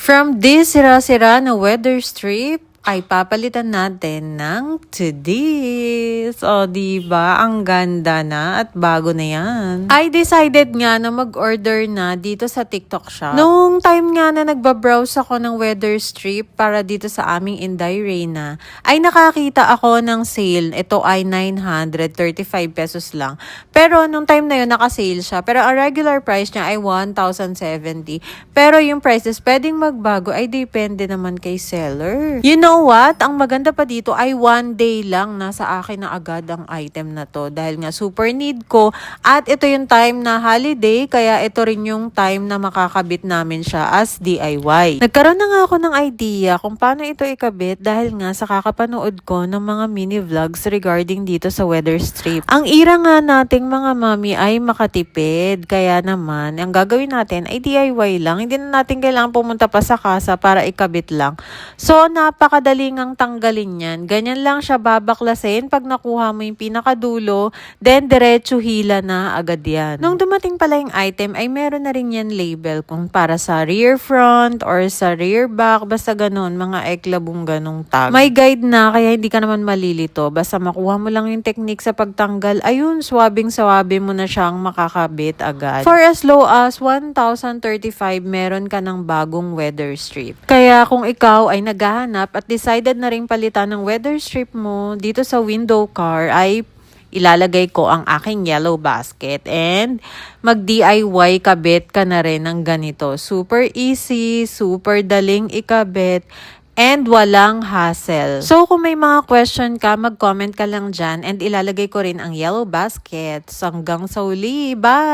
From this sira-sira na weather strip, ay papalitan natin ng to this. O, diba? Ang ganda na at bago na yan. I decided nga na mag-order na dito sa TikTok shop. Nung time nga na nagbabrowse ako ng weather strip para dito sa aming Inday Reyna, ay nakakita ako ng sale. Ito ay 935 pesos lang. Pero nung time na yun, naka-sale siya. Pero ang regular price niya ay 1,070. Pero yung prices pwedeng magbago ay depende naman kay seller. You know what? Ang maganda pa dito ay 1 day lang nasa akin na agad ang item na to. Dahil nga super need ko. At ito yung time na holiday. Kaya ito rin yung time na makakabit namin siya as DIY. Nagkaroon na nga ako ng idea kung paano ito ikabit. Dahil nga sa kakapanood ko ng mga mini vlogs regarding dito sa weather strip. Ang ira nga nating mga mami ay makatipid. Kaya naman, ang gagawin natin ay DIY lang. Hindi na natin kailangan pumunta pa sa kasa para ikabit lang. So, napakadaling ang tanggalin yan. Ganyan lang siya babaklasin pag nakuha mo yung pinakadulo, then diretso hila na agad yan. Nung dumating pala yung item, ay meron na rin yan label kung para sa rear front or sa rear back, basta ganun, mga eklabong ganong tag. May guide na, kaya hindi ka naman malilito. Basta makuha mo lang yung technique sa pagtanggal, ayun, swabing-swabe mo na siyang makakabit agad. For as low as 1,035, meron ka ng bagong weather strip. Kaya kung ikaw ay naghahanap at decided na rin palitan ng weather strip mo dito sa window car, ay ilalagay ko ang aking yellow basket and mag-DIY kabit ka na rin ng ganito. Super easy, super daling ikabit, and walang hassle. So, kung may mga question ka, mag-comment ka lang dyan and ilalagay ko rin ang yellow basket. Hanggang sa uli. Bye!